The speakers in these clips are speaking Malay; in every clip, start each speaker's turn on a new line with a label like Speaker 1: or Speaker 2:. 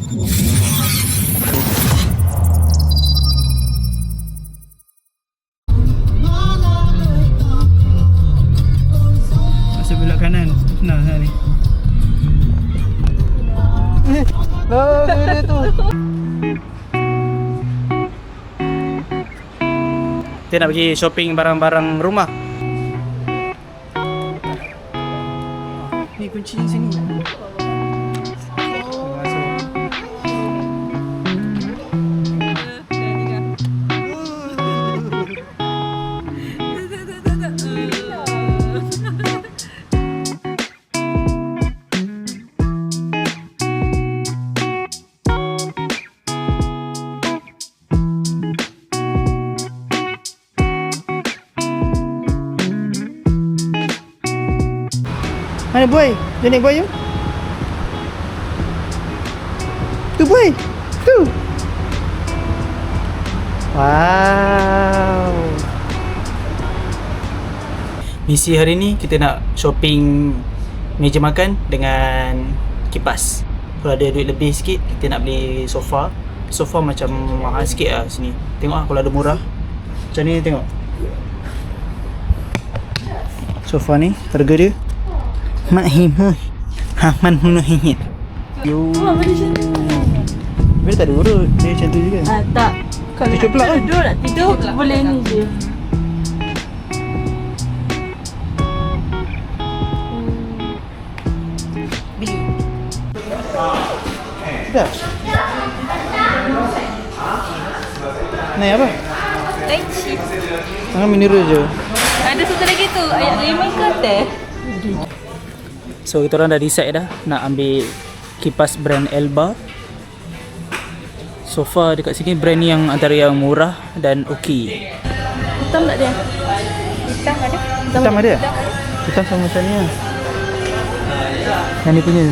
Speaker 1: Masuk belok kanan. Senang sana ni. Dia tu. Kita nak pergi shopping barang-barang rumah. Ni kuncinya sini. Mana boy? Dia naik boy you? Tu boy. Tu. Wow. Misi hari ni kita nak shopping meja makan dengan kipas. Kalau ada duit lebih sikit, kita nak beli sofa. Sofa macam mahal sikit lah sini. Tengok lah kalau ada murah. Macam ni tengok. Sofa ni harga dia Mahimah Haman Hunuh Hingit. Yo. Dia tak ada urut. Dia macam tu juga.
Speaker 2: Tak. Kalau
Speaker 1: Tidur pula kan?
Speaker 2: nak tidur boleh ni je.
Speaker 3: Beli.
Speaker 1: Dah. Naik apa?
Speaker 3: Lychee.
Speaker 1: Tangan mineral je.
Speaker 3: Ada satu lagi tu, ayat lemon ke teh?
Speaker 1: So kita orang dah decide dah nak ambil kipas brand Elba. Sofa dekat sini brand ni yang antara yang murah dan okey.
Speaker 3: Hitam tak dia? Hitam ada.
Speaker 1: Hitam ada? Hitam sama macam ni lah. Yang ni punya.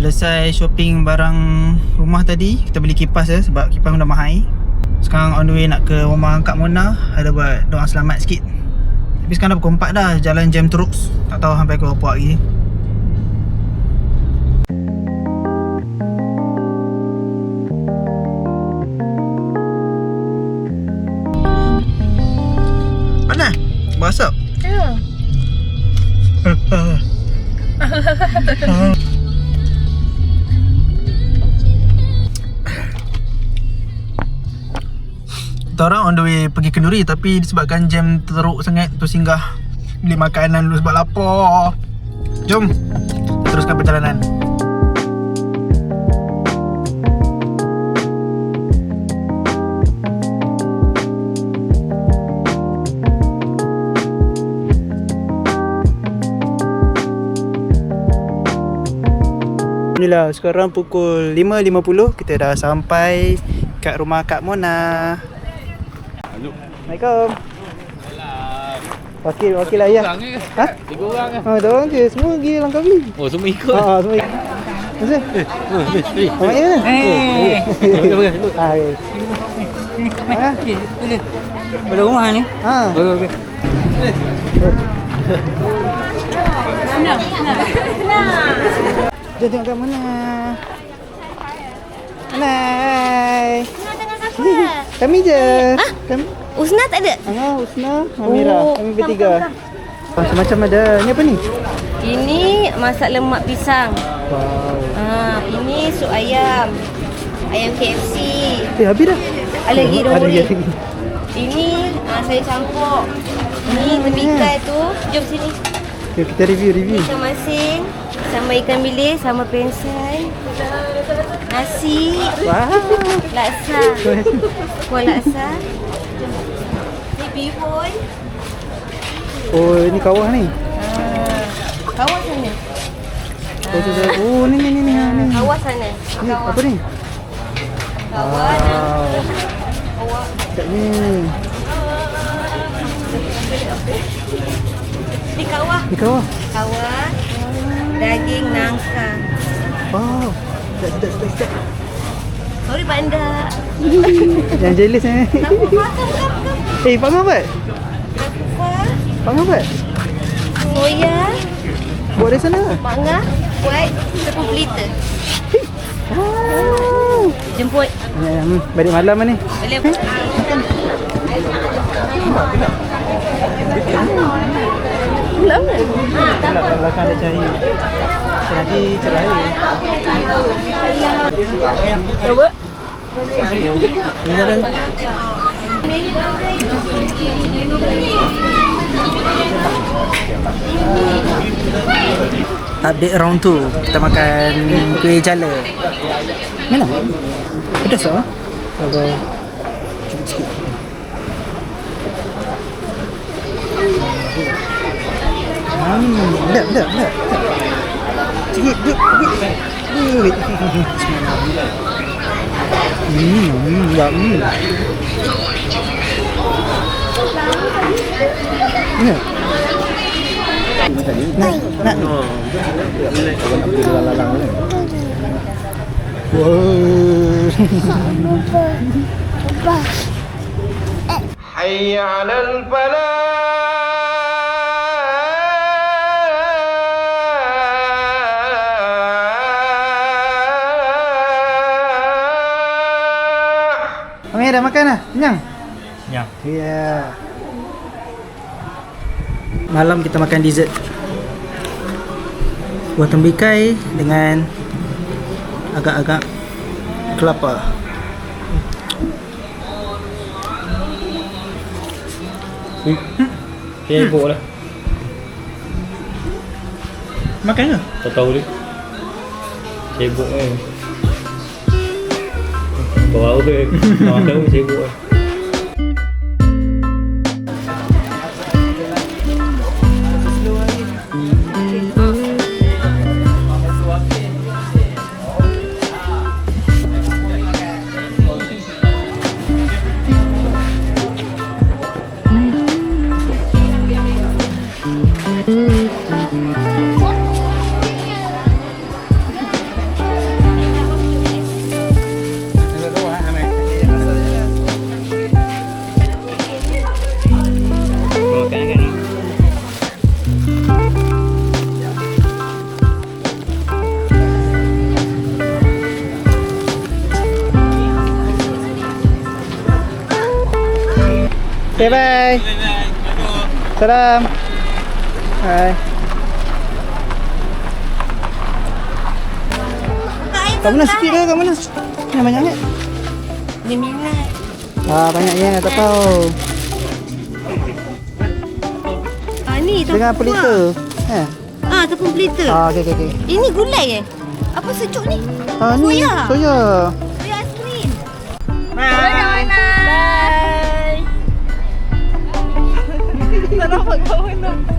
Speaker 1: Selesai shopping barang rumah tadi, kita beli kipas ya sebab kipas dah mahal. Sekarang on the way nak ke rumah Kak Mona, ada buat doa selamat sikit. Tapi sekarang dah pukul 4 dah, jalan jam terus. Tak tahu sampai ke berapa lagi. Mana? Basap?
Speaker 3: Ya.
Speaker 1: Kita orang on the way pergi kenduri tapi disebabkan jam teruk sangat tu singgah beli makanan dulu sebab lapar. Jom teruskan perjalanan. Inilah sekarang pukul 5.50, kita dah sampai kat rumah Kak Mona. Assalamualaikum. Wakil ayah. Ha?
Speaker 4: 3 orang ke?
Speaker 1: Ha, 2 orang je. Semua pergi langkah beli.
Speaker 4: Oh, semua ikut.
Speaker 1: Ha, semua ikut. Masa? Awak ya?
Speaker 2: Pada rumah ni.
Speaker 1: Ha.
Speaker 2: Okey.
Speaker 3: Senang.
Speaker 1: Jom tengok Kak Mona. Hai.
Speaker 3: Senang dengan siapa?
Speaker 1: Kami je. Kami.
Speaker 3: Usna tak ada?
Speaker 1: Usna, Amira,
Speaker 3: Oh,
Speaker 1: kami bertiga. Macam-macam ada. Ni apa ni?
Speaker 3: Ini masak lemak pisang.
Speaker 1: Wow.
Speaker 3: Ini sup ayam. Ayam KFC.
Speaker 1: Habis dah.
Speaker 3: Ada lagi
Speaker 1: Ada
Speaker 3: nombor
Speaker 1: lagi.
Speaker 3: Ini saya campur. Ini tepikai tu. Jom sini.
Speaker 1: Okay, kita review.
Speaker 3: Ikan masin sama ikan bilis sama pensai. Nasi.
Speaker 2: Wah.
Speaker 3: Laksa. Kuah laksa. Ni bihun.
Speaker 2: Oh, ini kawah ni.
Speaker 3: Kawah sana.
Speaker 2: Oh, ni.
Speaker 3: Kawah sana.
Speaker 2: Ni apa ni?
Speaker 3: Kawah.
Speaker 2: Wow. Dekat ni.
Speaker 3: Ni kawah.
Speaker 2: Ni kawah.
Speaker 3: Kawah. Daging nangka.
Speaker 2: Oh. Sedap.
Speaker 3: Sorry bandar.
Speaker 2: Yang jealous ni. Pak Ngabat.
Speaker 3: Kuah.
Speaker 2: Pak Ngabat.
Speaker 3: Soya.
Speaker 2: Buat dari sana.
Speaker 3: Mak Ngah buat 10 liter.
Speaker 2: Oh.
Speaker 3: Jemput.
Speaker 2: Balik malam ni.
Speaker 3: Boleh. Lama.
Speaker 2: Belakang ada cahaya. Lagi cerah.
Speaker 3: Coba.
Speaker 2: Ni dah. Update round 2. Kita makan kuih jala. Mana? Pedas tak? Ada. Cuba sikit. Sedap. Sikit. Sedap. Nak.
Speaker 4: حي على الفلاح.
Speaker 2: Amir dah makan dah? Kenyang?
Speaker 1: Kenyang.
Speaker 2: Ya. Malam kita makan dessert. Buah tembikai dengan agak-agak kelapa.
Speaker 5: Sibuk lah.
Speaker 2: Makan ke?
Speaker 5: Tak tahu dia. Sibuk kan. Bawa ke? Makan pun sibuk lah.
Speaker 2: Okay, bye. Salam. Hai. Kat mana sikit ke? Kat mana? Yang banyak ni?
Speaker 3: Dia minat.
Speaker 2: Banyaknya tak tahu.
Speaker 3: Ni
Speaker 2: Dengan apa liter?
Speaker 3: tepung liter.
Speaker 2: Okey.
Speaker 3: Ini gulai Apa sejuk ni?
Speaker 2: Ni
Speaker 3: Soya.
Speaker 2: soya.
Speaker 3: Soya aiskrim. Bye. Bye. Tak nampak kawan nak.